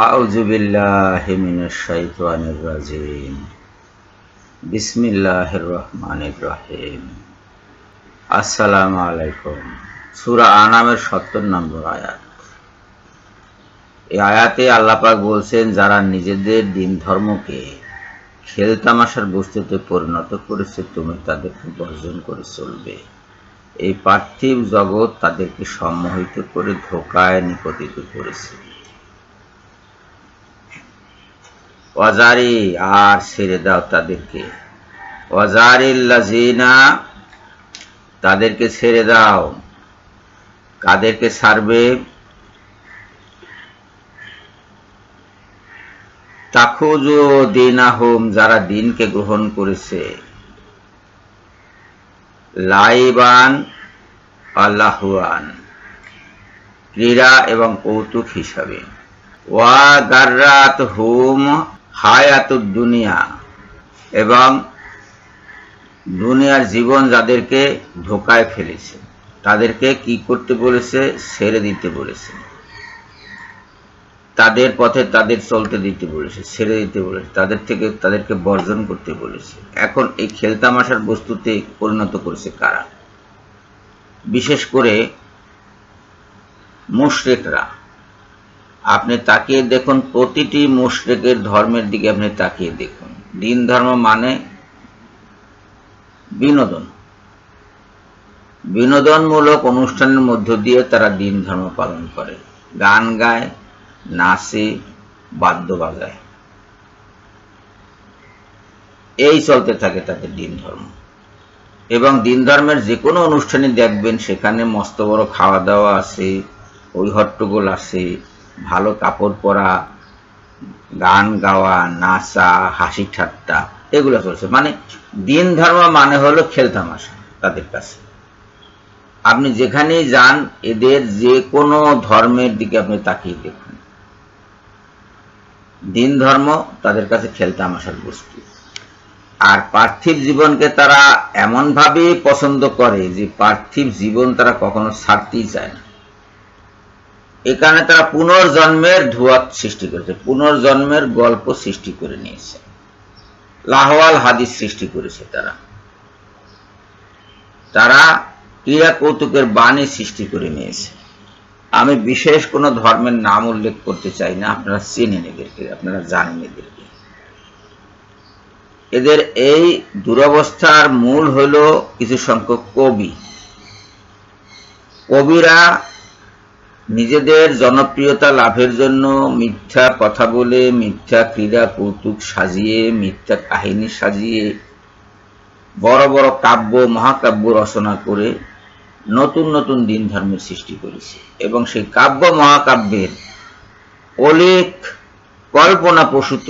আউযু বিল্লাহি মিনাশ শাইতানির রাজিম। বিসমিল্লাহির রহমানির রহিম। আসসালামু আলাইকুম। সূরা আনামের ৭০ নম্বর আয়াত। এই আয়াতে আল্লাহ পাক বলছেন, যারা নিজেদের দিন ধর্মকে খেলতামাশার বস্তুতে পরিণত করেছে, তুমি তাদেরকে বর্জন করে চলবে। এই পার্থিব জগৎ তাদেরকে সম্মোহিত করে ধোঁকায় নিপতিত করেছে। ওয়াজারি, আর ছেড়ে দাও তাদেরকে। ওয়াজারিল্লাযিনা, তাদেরকে ছেড়ে দাও। কাদেরকে ছাড়বে? তাখুযু দীনাহুম, যারা দিনকে গ্রহণ করেছে লাইবান ওয়া লাহওয়ান, ক্রীড়া এবং কৌতুক হিসাবে। ওয়া গাররাতহুম হায়াতুদ দুনিয়া, এবং দুনিয়ার জীবন যাদেরকে ধোঁকায় ফেলেছে তাদেরকে কি করতে বলেছে? ছেড়ে দিতে বলেছে। তাদের পথে তাদের চলতে দিতে বলেছে, ছেড়ে দিতে বলেছে, তাদেরকে বর্জন করতে বলেছে। এখন এই খেলতামাশার বস্তুতে পরিণত করেছে কারা? বিশেষ করে মুশরিকরা। আপনি তাকিয়ে দেখুন, প্রতিটি মুশরিকের ধর্মের দিকে আপনি তাকিয়ে দেখুন। দিন ধর্ম মানে বিনোদন, বিনোদনমূলক অনুষ্ঠানের মধ্য দিয়ে তারা দিন ধর্ম পালন করে। গান গায়, নাচে, বাদ্য বাজায়, এই চলতে থাকে তাদের দিন ধর্ম। এবং দিন ধর্মের যে কোনো অনুষ্ঠানে দেখবেন সেখানে মস্ত বড় খাওয়া দাওয়া আছে, ওই হট্টগোল আছে, ভালো কাপড় পরা, গান গাওয়া, নাচা, হাসি ঠাট্টা, এগুলো চলছে। মানে দিন ধর্ম মানে হলো খেলতামাশা তাদের কাছে। আপনি যেখানেই যান, এদের যে কোনো ধর্মের দিকে আপনি তাকিয়ে দেখুন, দিন ধর্ম তাদের কাছে খেলতামাশার বস্তু। আর পার্থিব জীবনকে তারা এমনভাবে পছন্দ করে যে পার্থিব জীবন তারা কখনো ছাড়তেই চায় না। এ কারণে তারা পুনর্জন্মের ধোঁয়াত সৃষ্টি করেছে, পুনর্জন্মের গল্প সৃষ্টি করে নিয়েছে, লাহওয়াল হাদিস সৃষ্টি করেছে। তারা ক্রীড়া কৌতুকের বাণী সৃষ্টি করে নিয়েছে। আমি বিশেষ কোনো ধর্মের নাম উল্লেখ করতে চাই না, আপনারা চেনেন এদেরকে, আপনারা জানেন এদেরকে। এদের এই দুরবস্থার মূল হল কিছু সংখ্যক কবিরা নিজেদের জনপ্রিয়তা লাভের জন্য মিথ্যা কথা বলে, মিথ্যা ক্রীড়া কৌতুক সাজিয়ে, মিথ্যা কাহিনী সাজিয়ে বড় বড় কাব্য মহাকাব্য রচনা করে নতুন নতুন দিন ধর্মের সৃষ্টি করেছে। এবং সেই কাব্য মহাকাব্যের অলিক কল্পনাপ্রসূত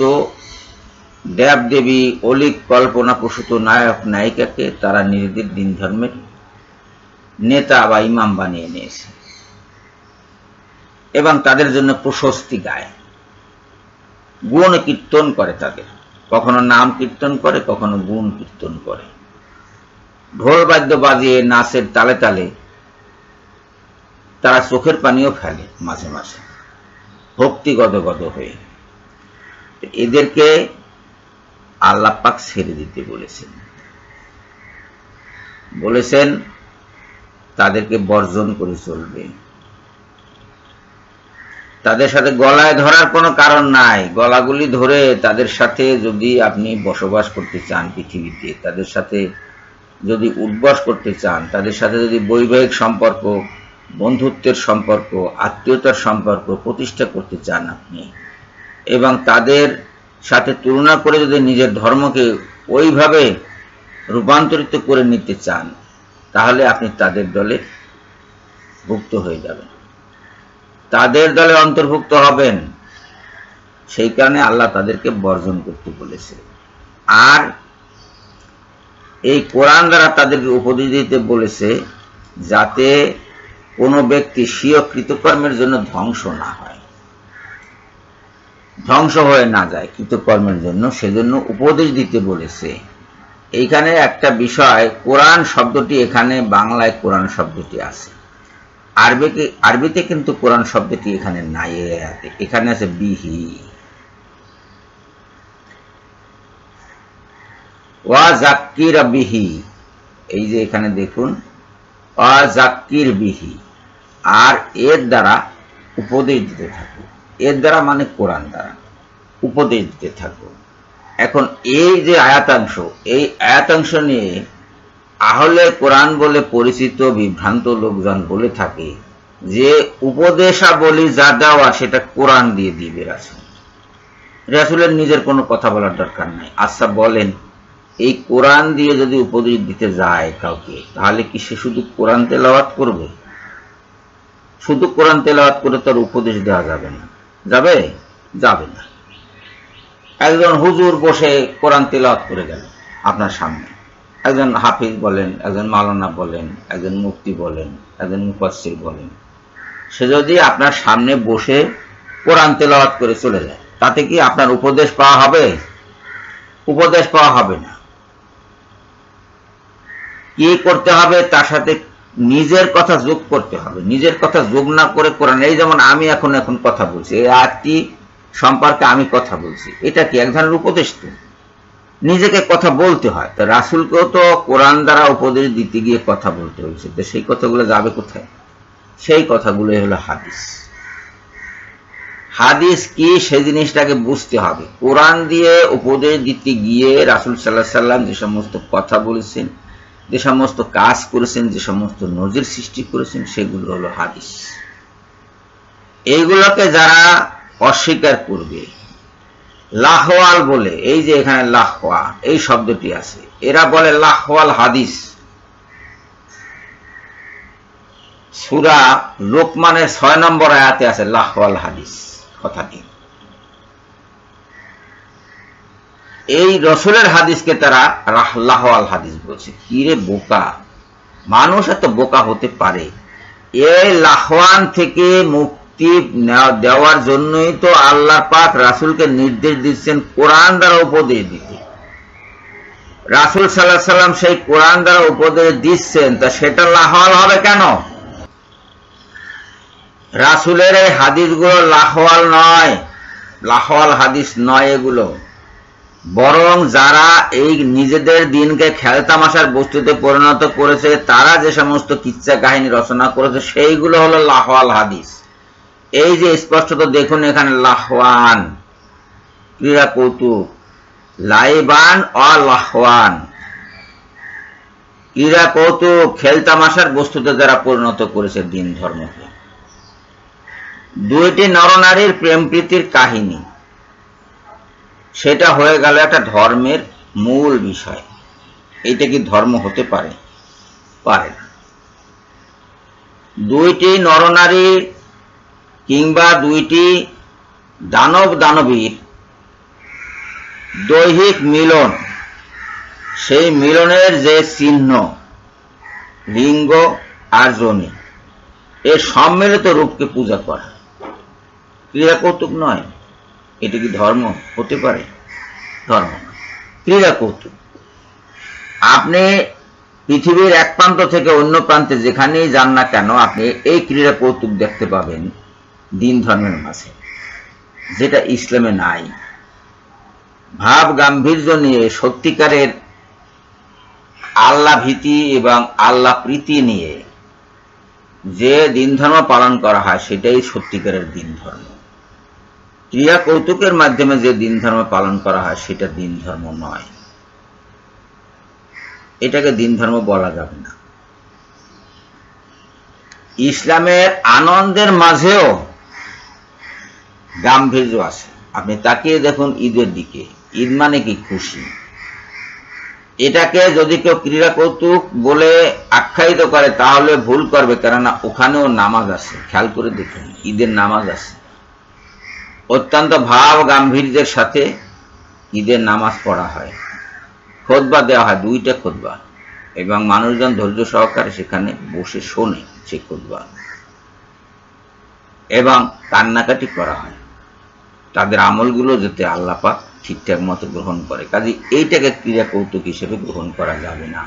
দেবদেবী, অলিক কল্পনাপ্রসূত নায়ক নায়িকাকে তারা নিজেদের দিন ধর্মের নেতা বা ইমাম বানিয়ে নিয়েছে এবং তাদের জন্য প্রশস্তি গায়, গুণ কীর্তন করে। তাদের কখনো নাম কীর্তন করে, কখনো গুণ কীর্তন করে, ঢোল বাদ্য বাজিয়ে নাচের তালে তালে তারা চোখের পানিও ফেলে মাঝে মাঝে, ভক্তি গদগদ হয়ে। এদেরকে আল্লাহ পাক ছেড়ে দিতে বলেছেন তাদেরকে বর্জন করে চলবে। তাদের সাথে গলায় ধরার কোনো কারণ নাই। গলাগুলি ধরে তাদের সাথে যদি আপনি বসবাস করতে চান পৃথিবীতে, তাদের সাথে যদি উদ্বাস করতে চান, তাদের সাথে যদি বৈবাহিক সম্পর্ক, বন্ধুত্বের সম্পর্ক, আত্মীয়তার সম্পর্ক প্রতিষ্ঠা করতে চান আপনি, এবং তাদের সাথে তুলনা করে যদি নিজের ধর্মকে ওইভাবে রূপান্তরিত করে নিতে চান, তাহলে আপনি তাদের দলে ভুক্ত হয়ে যাবেন, তাদের দলে অন্তর্ভুক্ত হবেন। সেই কারণে আল্লাহ তাদেরকে বর্জন করতে বলেছে। আর এই কোরআন দ্বারা তাদেরকে উপদেশ দিতে বলেছে যাতে কোনো ব্যক্তি স্বীয় কৃতকর্মের জন্য ধ্বংস না হয়, ধ্বংস হয়ে না যায় কৃতকর্মের জন্য, সেজন্য উপদেশ দিতে বলেছে। এইখানে একটা বিষয়, কোরআন শব্দটি এখানে বাংলায় কোরআন শব্দটি আছে, আরবিতে কিন্তু কোরআন শব্দটি এখানে নাই, এখানে আছে বিহি। ওয়া জাক্কির বিহি, এই যে এখানে দেখুন ওয়া জাক্কির বিহি, আর এর দ্বারা উপদেশ দিতে থাকো। এর দ্বারা মানে কোরআন দ্বারা উপদেশ দিতে থাকো। এখন এই যে আয়াতাংশ, এই আয়াতাংশ নিয়ে আহলে কোরআন বলে পরিচিত বিভ্রান্ত লোকজন বলে থাকে যে উপদেশাবলী যা দেওয়া সেটা কোরআন দিয়ে দিবে রাসূল। রাসূলের নিজের কোনো কথা বলার দরকার নাই। আচ্ছা বলেন, এই কোরআন দিয়ে যদি উপদেশ দিতে যায় কাউকে, তাহলে কি সে শুধু কোরআন তেলাওয়াত করবে? শুধু কোরআন তেলাওয়াত করে তার উপদেশ দেওয়া যাবে না? যাবে? যাবে না। একজন হুজুর বসে কোরআন তেলাওয়াত করে গেল আপনার সামনে, একজন হাফিজ বলেন, একজন মাওলানা বলেন, একজন মুফতি বলেন, একজন মুফাসসির বলেন, সে যদি আপনার সামনে বসে কোরআন তেলাওয়াত করে চলে যায়, তাতে কি আপনার উপদেশ পাওয়া হবে? উপদেশ পাওয়া হবে না। কি করতে হবে? তার সাথে নিজের কথা যোগ করতে হবে। নিজের কথা যোগ না করে কোরআন, এই যেমন আমি এখন কথা বলছি, এই আয়াতটি সম্পর্কে আমি কথা বলছি, এটা কি এক ধরনের উপদেশ? তো নিজেকে কথা বলতে হয়। তো রাসূলকেও তো কোরআন দ্বারা উপদেশ দিতে গিয়ে কথা বলতে হয়েছে, তো সেই কথাগুলো যাবে কোথায়? সেই কথাগুলো হলো হাদিস। হাদিস কি সেই জিনিসটাকে বুঝতে হবে। কোরআন দিয়ে উপদেশ দিতে গিয়ে রাসূল সাল্লাল্লাহু আলাইহি সাল্লাম যে সমস্ত কথা বলেছেন, যে সমস্ত কাজ করেছেন, যে সমস্ত নজির সৃষ্টি করেছেন, সেগুলো হলো হাদিস। এইগুলোকে যারা অস্বীকার করবে, লাহওয়াল বলে, এই যে এখানে লাহওয়া এই শব্দটি আছে, এরা বলে লাহওয়াল হাদিস। সূরা লোকমানের ৬ নম্বর আয়াতে আছে লাহওয়াল হাদিস কথাটি। এই রাসূলের হাদিসকে তারা লাহওয়াল হাদিস বলছে। কি রে বোকা, মানুষ এত বোকা হতে পারে? এই লাহওয়ান থেকে মুক্তি দেওয়ার জন্যই তো আল্লাহ পাক রাসূলকে নির্দেশ দিচ্ছেন কোরআন দ্বারা উপদেশ দিতে। রাসূল সাল্লাল্লাহু আলাইহি সাল্লাম সেই কোরআন দ্বারা উপদেশ দিচ্ছেন, তা সেটা লাহওয়াল হবে কেন? রাসূলের এই হাদিসগুলো লাহওয়াল নয়, লাহওয়াল হাদিস নয় এগুলো। বরং যারা এই নিজেদের দিনকে খেলতামাশার বস্তুতে পরিণত করেছে, তারা যে সমস্ত কিচ্ছা কাহিনী রচনা করেছে, সেইগুলো হলো লাহওয়াল হাদিস। এই যে স্পষ্টত দেখুন এখানে লাহওয়ান, ক্রীড়া কৌতুক, লাইবান ও লাহওয়ান, ক্রীড়া কৌতুক খেলতামাশার বস্তুতে যারা পরিণত করেছে দিন ধর্মকে। দুইটি নরনারীর প্রেম প্রীতির কাহিনী, সেটা হয়ে গেল একটা ধর্মের মূল বিষয়। এইটা কি ধর্ম হতে পারে? পারে না। দুইটি নরনারী কিংবা দুইটি দানব দানবীর দৈহিক মিলন, সেই মিলনের যে চিহ্ন লিঙ্গ আর যোনি, এর সম্মিলিত রূপকে পূজা করা ক্রীড়া কৌতুক নয়। এটা কি ধর্ম হতে পারে? ধর্ম না, ক্রীড়া কৌতুক। আপনি পৃথিবীর এক প্রান্ত থেকে অন্য প্রান্তে যেখানেই যান না কেন, আপনি এই ক্রীড়া কৌতুক দেখতে পাবেন দিন ধর্মের মাঝে, যেটা ইসলামে নাই। ভাব গাম্ভীর্য নিয়ে, সত্যিকারের আল্লাহ ভীতি এবং আল্লাহ প্রীতি নিয়ে যে দিন ধর্ম পালন করা হয়, সেটাই সত্যিকারের দিন ধর্ম। ক্রিয়া কৌতুকের মাধ্যমে যে দিন ধর্ম পালন করা হয়, সেটা দিন ধর্ম নয়। এটাকে দিন ধর্ম বলা যাবে না। ইসলামের আনন্দের মাঝেও গাম্ভীর্য আছে। আপনি তাকিয়ে দেখুন ঈদের দিকে। ঈদ মানে কি? খুশি। এটাকে যদি কেউ ক্রীড়া কৌতুক বলে আখ্যায়িত করে, তাহলে ভুল করবে, কেননা ওখানেও নামাজ আছে। খেয়াল করে দেখুন, ঈদের নামাজ আছে। অত্যন্ত ভাব গাম্ভীর্যের সাথে ঈদের নামাজ পড়া হয়, খুতবা দেওয়া হয়, 2টা খুতবা, এবং মানুষজন ধৈর্য সহকারে সেখানে বসে শোনে সেই খুতবা, এবং কান্নাকাটি করা হয় তাদের আমলগুলো যাতে আল্লাহ পাক ঠিকঠাক মতো গ্রহণ করে। কাজে এইটাকে ক্রীড়া কৌতুক হিসেবে গ্রহণ করা যাবে না।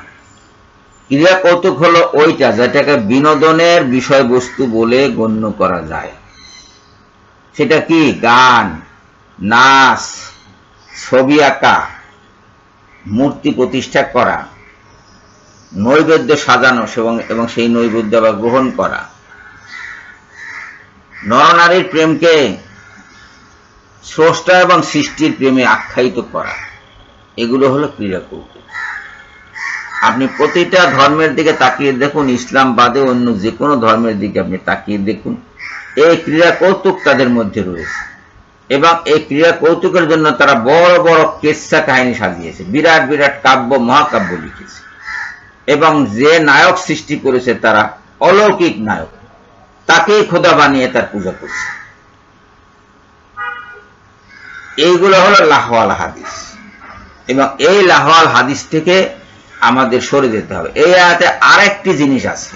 ক্রীড়া কৌতুক হলো ওইটা যেটাকে বিনোদনের বিষয়বস্তু বলে গণ্য করা যায়। সেটা কি? গান, নাচ, ছবি আঁকা, মূর্তি প্রতিষ্ঠা করা, নৈবেদ্য সাজানো এবং সেই নৈবেদ্য আবার গ্রহণ করা, নরনারীর প্রেমকে স্রষ্টা এবং সৃষ্টির প্রেমে আখ্যায়িত করা, এগুলো হলো ক্রীড়া কৌতুক। আপনি প্রতিটা ধর্মের দিকে তাকিয়ে দেখুন, ইসলাম বাদে অন্য যে কোনো ধর্মের দিকে আপনি তাকিয়ে দেখুন, এই ক্রীড়া কৌতুক তাদের মধ্যে রয়েছে। এবং এই ক্রীড়া কৌতুকের জন্য তারা বড় বড় কেচ্ছা কাহিনী সাজিয়েছে, বিরাট বিরাট কাব্য মহাকাব্য লিখেছে। এবং যে নায়ক সৃষ্টি করেছে তারা অলৌকিক নায়ক, তাকেই খোদা বানিয়ে তার পূজা করছে। এইগুলো হলো লাহওয়াল হাদিস। এবং এই লাহওয়াল হাদিস থেকে আমাদের সরে যেতে হবে। এই আয়াতে আরেকটি জিনিস আছে,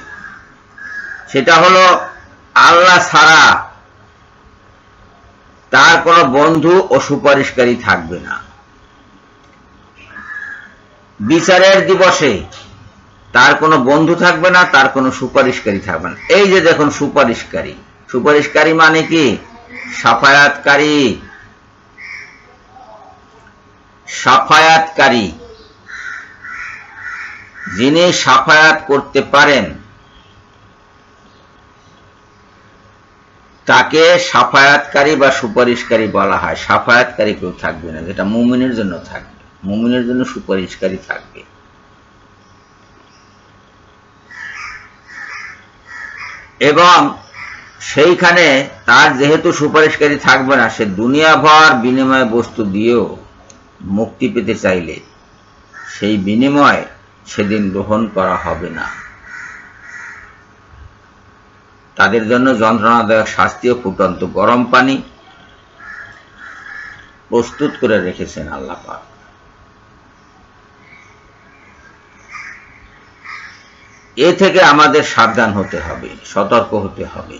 সেটা হলো আল্লাহ ছাড়া তার কোনো বন্ধু ও সুপারিশকারী থাকবে না। বিচারের দিবসে তার কোনো বন্ধু থাকবে না, তার কোনো সুপারিশকারী থাকবে না। এই যে দেখুন সুপারিশকারী, সুপারিশকারী মানে কি? সাফায়াতকারী। সাফায়াতকারী, যিনি সাফায়াত করতে পারেন তাকে সাফায়াতকারী বা সুপারিশকারী বলা হয়। সাফায়াতকারী কেউ থাকবে না, যেটা মুমিনের জন্য থাকবে। মুমিনের জন্য সুপারিশকারী থাকবে। এবং সেইখানে তার যেহেতু সুপারিশকারী থাকবে না, সে দুনিয়াভর বিনিময় বস্তু দিয়েও মুক্তি পেতে চাইলে সেই বিনিময় সেদিন গ্রহণ করা হবে না। তাদের জন্য যন্ত্রণাদায়ক শাস্তি ও ফুটন্ত গরম পানি প্রস্তুত করে রেখেছেন আল্লাহ পাক। এ থেকে আমাদের সাবধান হতে হবে, সতর্ক হতে হবে।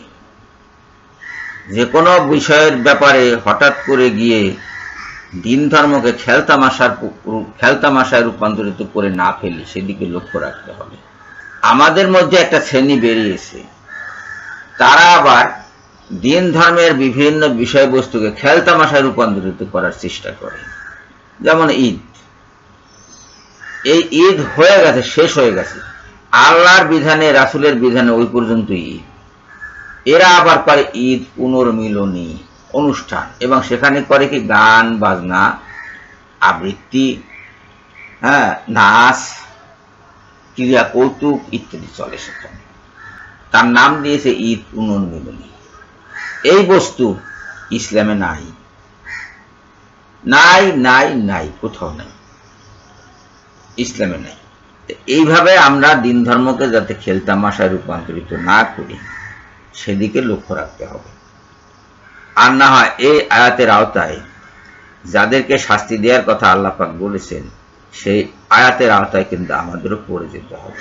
যে কোনো বিষয়ের ব্যাপারে হঠাৎ করে গিয়ে দিন ধর্মকে খেলতামাশায় রূপান্তরিত করে না ফেলি, সেদিকে লক্ষ্য রাখতে হবে। আমাদের মধ্যে একটা শ্রেণী বেরিয়েছে, তারা আবার দিন ধর্মের বিভিন্ন বিষয়বস্তুকে খেলতামাশায় রূপান্তরিত করার চেষ্টা করে। যেমন ঈদ, এই ঈদ হয়ে গেছে, শেষ হয়ে গেছে, আল্লাহর বিধানে রাসূলের বিধানে ওই পর্যন্ত ঈদ। এরা আবার করে ঈদ পুনর্মিলনী অনুষ্ঠান, এবং সেখানে করে কি গান বাজনা, আবৃত্তি, নাচ, ক্রীড়া কৌতুক ইত্যাদি চলে সেখানে। তার নাম দিয়েছে ঈদ পুনর্মিলনী। এই বস্তু ইসলামে নাই, নাই নাই নাই, কোথাও নাই, ইসলামে নাই। এইভাবে আমরা দিন ধর্মকে যাতে খেলতামাশায় রূপান্তরিত না করি, সেদিকে লক্ষ্য রাখতে হবে। আর না হয় এই আয়াতের আওতায় যাদেরকে শাস্তি দেওয়ার কথা আল্লাহ পাক বলেছেন, সেই আয়াতের আওতায় কিন্তু আমাদেরও পড়ে যেতে হবে।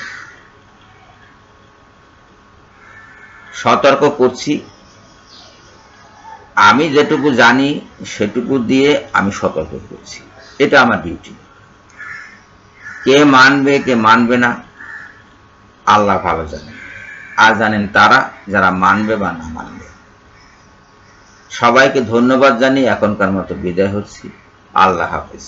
সতর্ক করছি, আমি যেটুকু জানি সেটুকু দিয়ে আমি সতর্ক করছি, এটা আমার ডিউটি। কে মানবে কে মানবে না আল্লাহ ভালো জানেন, আর জানেন তারা যারা মানবে বা না মানবে। সবাইকে ধন্যবাদ জানিয়ে এখনকার মতো বিদায় হচ্ছি। আল্লাহ হাফেজ।